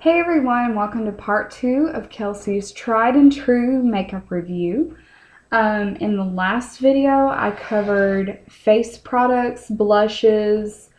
Hey everyone, welcome to part 2 of Kelsey's tried and true makeup review. In the last video, I covered face products, blushes,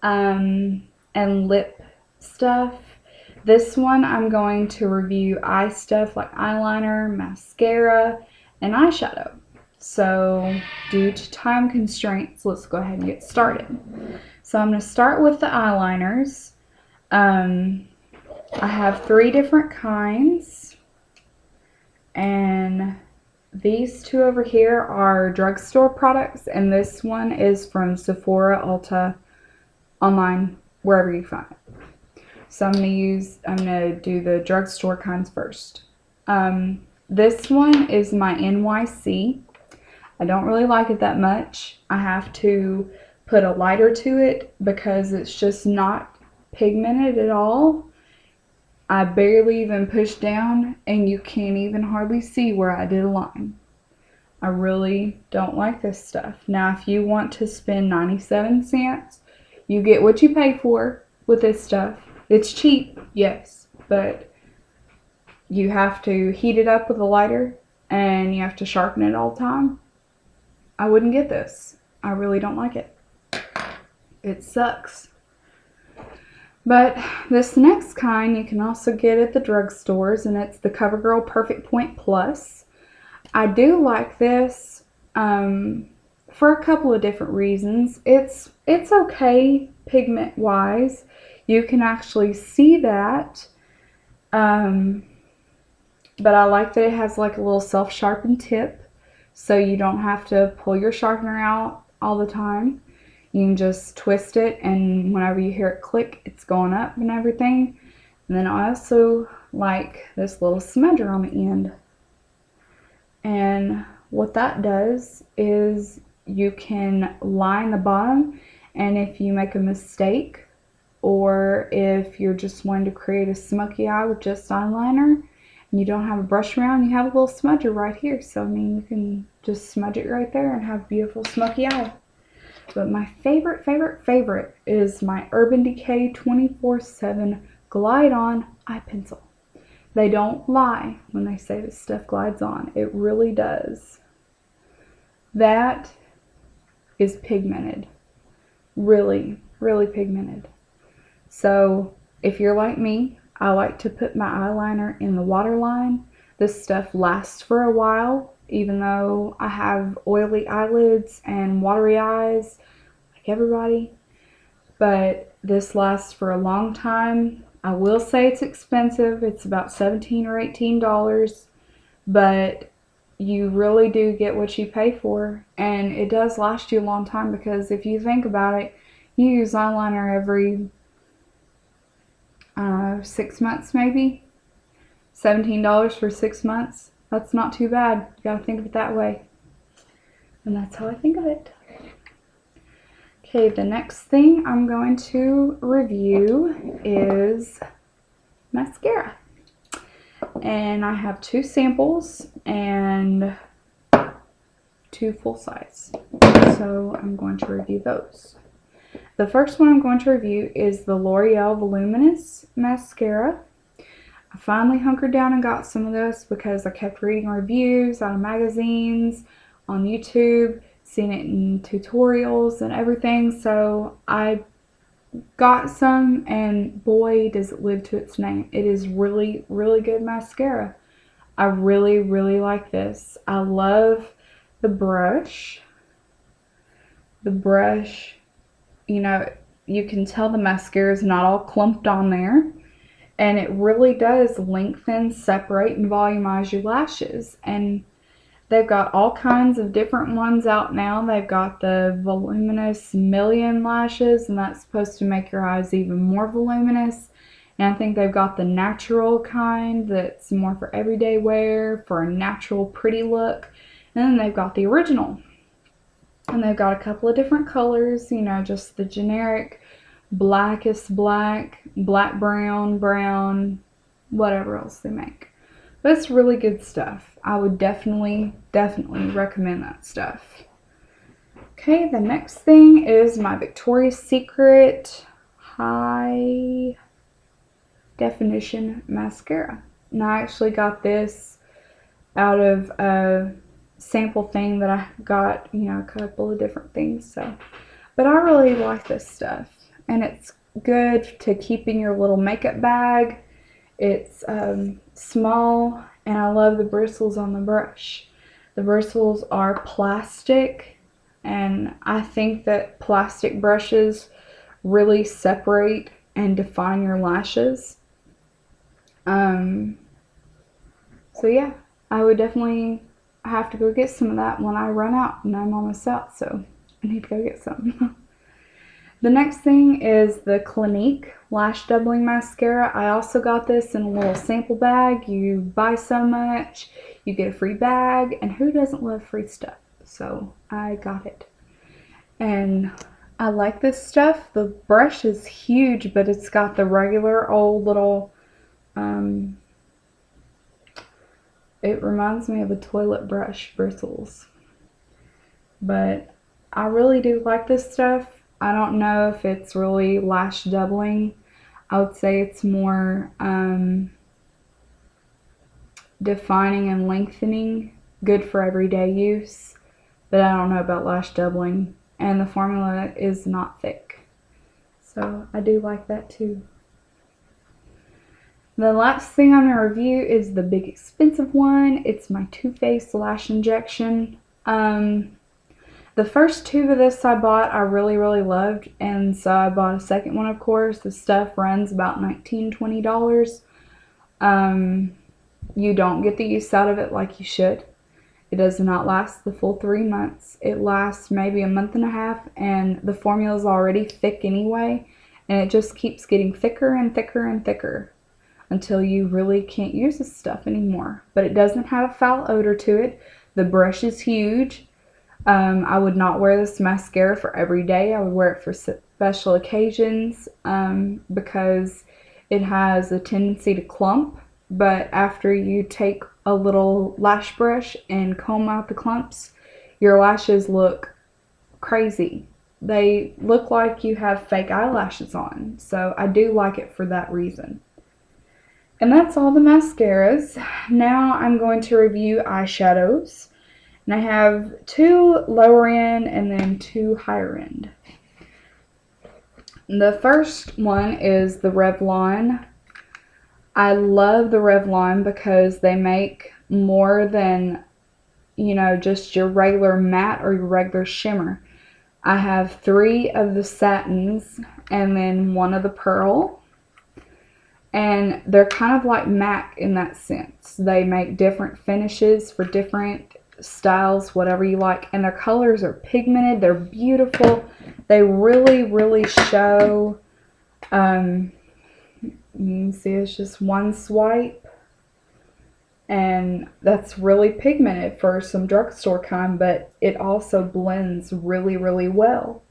and lip stuff. This one, I'm going to review eye stuff like eyeliner, mascara, and eyeshadow. So, due to time constraints, let's go ahead and get started. So, I'm going to start with the eyeliners. I have 3 different kinds, and these 2 over here are drugstore products, and this one is from Sephora, Ulta, online, wherever you find it. So I'm gonna do the drugstore kinds first. This one is my NYC. I don't really like it that much. I have to put a lighter to it because it's just not pigmented at all. I barely even push down, and you can't even hardly see where I did a line. I really don't like this stuff. Now, if you want to spend 97 cents, you get what you pay for with this stuff. It's cheap, yes, but you have to heat it up with a lighter, and you have to sharpen it all the time. I wouldn't get this. I really don't like it. It sucks. But this next kind you can also get at the drugstores, and it's the CoverGirl Perfect Point Plus. I do like this for a couple of different reasons. It's okay pigment wise. You can actually see that. But I like that it has like a little self-sharpened tip, so you don't have to pull your sharpener out all the time. You can just twist it, and whenever you hear it click, it's going up and everything. And then I also like this little smudger on the end. And what that does is you can line the bottom, and if you make a mistake, or if you're just wanting to create a smoky eye with just eyeliner, and you don't have a brush around, you have a little smudger right here. So, I mean, you can just smudge it right there and have a beautiful smoky eye. But my favorite is my Urban Decay 24/7 Glide On Eye Pencil. They don't lie when they say this stuff glides on. It really does. That is pigmented. Really, really pigmented. So if you're like me, I like to put my eyeliner in the waterline. This stuff lasts for a while, even though I have oily eyelids and watery eyes, like everybody. But this lasts for a long time. I will say it's expensive. It's about $17 or $18, but you really do get what you pay for, and it does last you a long time, because if you think about it, you use eyeliner every, I don't know, 6 months maybe. $17 for 6 months. That's not too bad. You gotta think of it that way. And that's how I think of it. Okay, the next thing I'm going to review is mascara. And I have 2 samples and 2 full size. So I'm going to review those. The first one I'm going to review is the L'Oreal Voluminous Mascara. I finally hunkered down and got some of this because I kept reading reviews out of magazines, on YouTube, seen it in tutorials and everything. So I got some, and boy, does it live to its name. It is really, really good mascara. I really, really like this. I love the brush. The brush, you know, you can tell the mascara is not all clumped on there. And it really does lengthen, separate, and volumize your lashes. And they've got all kinds of different ones out now. They've got the Voluminous Million Lashes, and that's supposed to make your eyes even more voluminous. And I think they've got the natural kind that's more for everyday wear, for a natural, pretty look. And then they've got the original. And they've got a couple of different colors, you know, just the generic blackest black, black brown, brown, whatever else they make. But it's really good stuff. I would definitely recommend that stuff. Okay, the next thing is my Victoria's Secret High Definition Mascara. And I actually got this out of a sample thing that I got, you know, a couple of different things. So, but I really like this stuff, and it's good to keep in your little makeup bag. It's small, and I love the bristles on the brush. The bristles are plastic, and I think that plastic brushes really separate and define your lashes. So yeah, I would definitely have to go get some of that when I run out, and I'm almost out, so I need to go get some. The next thing is the Clinique Lash Doubling Mascara. I also got this in a little sample bag. You buy so much, you get a free bag, and who doesn't love free stuff? So I got it. And I like this stuff. The brush is huge, but it's got the regular old little, it reminds me of a toilet brush bristles. But I really do like this stuff. I don't know if it's really lash doubling. I would say it's more defining and lengthening, good for everyday use, but I don't know about lash doubling. And the formula is not thick, so I do like that too. The last thing I'm going to review is the big expensive one. It's my Too Faced Lash Injection. The first tube of this I bought I really loved, and so I bought a second one, of course. The stuff runs about $19–20. You don't get the use out of it like you should. It does not last the full 3 months. It lasts maybe a month and a half, and the formula is already thick anyway, and it just keeps getting thicker and thicker and thicker until you really can't use this stuff anymore. But it doesn't have a foul odor to it. The brush is huge. I would not wear this mascara for every day. I would wear it for special occasions because it has a tendency to clump. But after you take a little lash brush and comb out the clumps, your lashes look crazy. They look like you have fake eyelashes on. So I do like it for that reason. And that's all the mascaras. Now I'm going to review eyeshadows. And I have 2 lower end and then 2 higher end. The first one is the Revlon. I love the Revlon because they make more than, you know, just your regular matte or your regular shimmer. I have 3 of the satins and then 1 of the pearl. And they're kind of like MAC in that sense. They make different finishes for different styles, whatever you like, and their colors are pigmented. They're beautiful. They really show. You can see it's just one swipe, and that's really pigmented for some drugstore kind, but it also blends really well,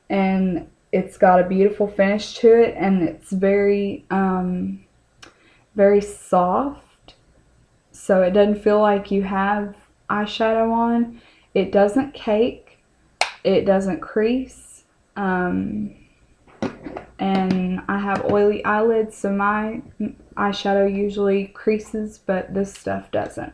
and it's got a beautiful finish to it, and it's very soft, so it doesn't feel like you have eyeshadow on. It doesn't cake, it doesn't crease, and I have oily eyelids, so my eyeshadow usually creases, but this stuff doesn't.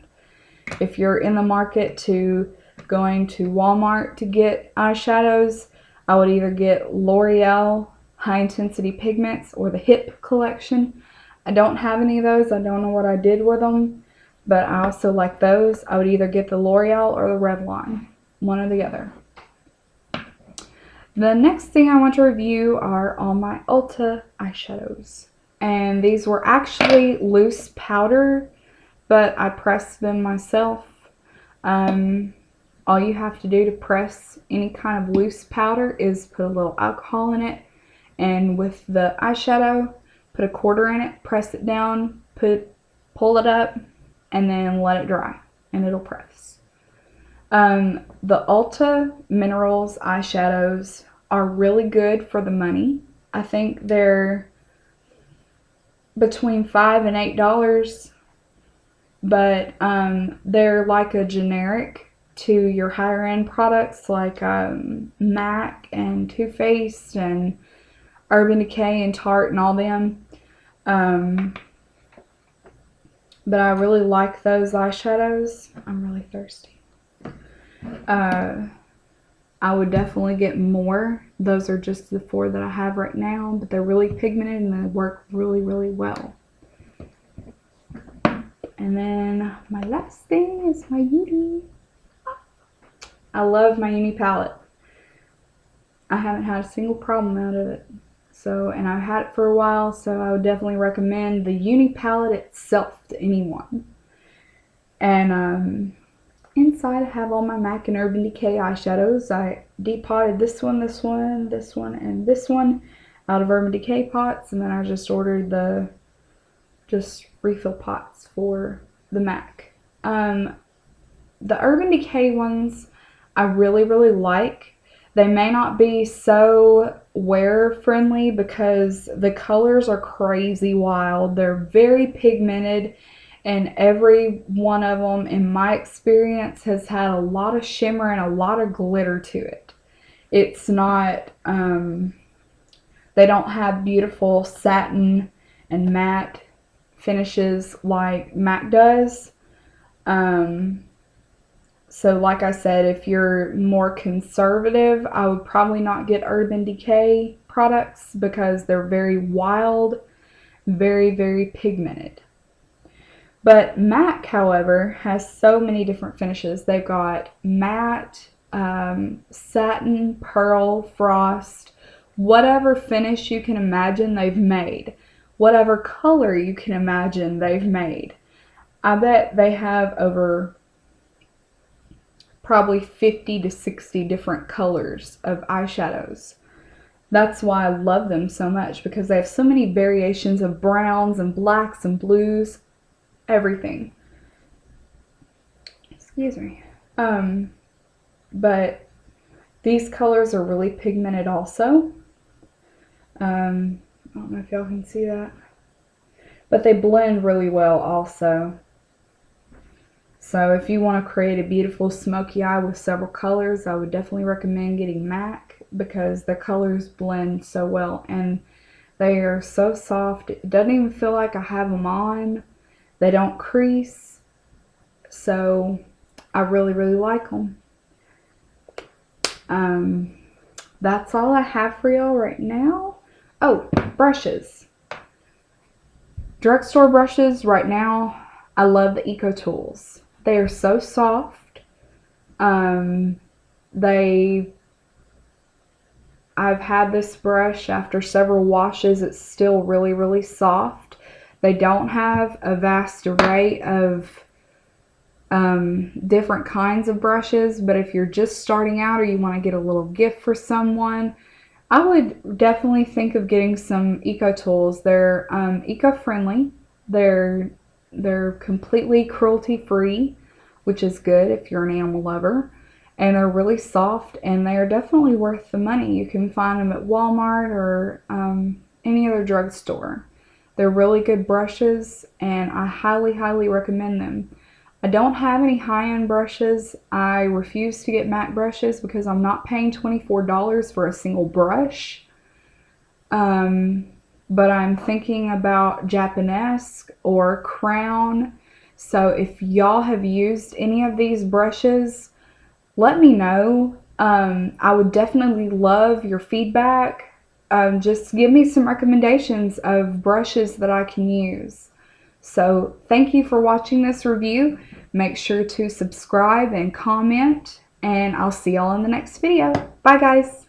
If you're in the market to going to Walmart to get eyeshadows, I would either get L'Oreal High Intensity Pigments or the HIP collection. I don't have any of those. I don't know what I did with them, but I also like those. I would either get the L'Oreal or the Revlon, one or the other. The next thing I want to review are all my Ulta eyeshadows. And these were actually loose powder, but I pressed them myself. All you have to do to press any kind of loose powder is put a little alcohol in it, and with the eyeshadow, put a quarter in it, press it down, pull it up, and then let it dry, and it'll press. The Ulta Minerals eyeshadows are really good for the money. I think they're between $5 and $8, but they're like a generic to your higher end products like MAC and Too Faced and Urban Decay and Tarte and all them. But I really like those eyeshadows. I'm really thirsty. I would definitely get more. Those are just the 4 that I have right now, but they're really pigmented and they work really, really well. And then my last thing is my Uni. I love my Uni palette. I haven't had a single problem out of it. So, and I've had it for a while, so I would definitely recommend the Uni palette itself to anyone. And inside I have all my MAC and Urban Decay eyeshadows. I depotted this one, this one, this one, and this one out of Urban Decay pots, and then I just ordered the refill pots for the MAC. The Urban Decay ones I really, really like. They may not be so wear friendly because the colors are crazy wild. They're very pigmented, and every one of them, in my experience, has had a lot of shimmer and a lot of glitter to it. It's not, they don't have beautiful satin and matte finishes like MAC does. So like I said, if you're more conservative, I would probably not get Urban Decay products because they're very wild, very, very pigmented. But MAC, however, has so many different finishes. They've got matte, satin, pearl, frost, whatever finish you can imagine they've made. Whatever color you can imagine they've made. I bet they have over probably 50 to 60 different colors of eyeshadows. That's why I love them so much, because they have so many variations of browns and blacks and blues, everything. Excuse me. But these colors are really pigmented also. I don't know if y'all can see that. But they blend really well also. So if you want to create a beautiful smoky eye with several colors, I would definitely recommend getting MAC because their colors blend so well and they are so soft. It doesn't even feel like I have them on. They don't crease. So I really, really like them. That's all I have for y'all right now. Oh, brushes. Drugstore brushes right now, I love the Eco Tools. They are so soft. I've had this brush after several washes. It's still really, really soft. They don't have a vast array of different kinds of brushes, but if you're just starting out or you want to get a little gift for someone, I would definitely think of getting some Eco Tools. They're eco-friendly. They're completely cruelty-free, which is good if you're an animal lover. And they're really soft, and they are definitely worth the money. You can find them at Walmart or any other drugstore. They're really good brushes, and I highly, highly recommend them. I don't have any high-end brushes. I refuse to get MAC brushes because I'm not paying $24 for a single brush. But I'm thinking about Japanesque or Crown. So if y'all have used any of these brushes, let me know. I would definitely love your feedback. Just give me some recommendations of brushes that I can use. So thank you for watching this review. Make sure to subscribe and comment, and I'll see y'all in the next video. Bye guys.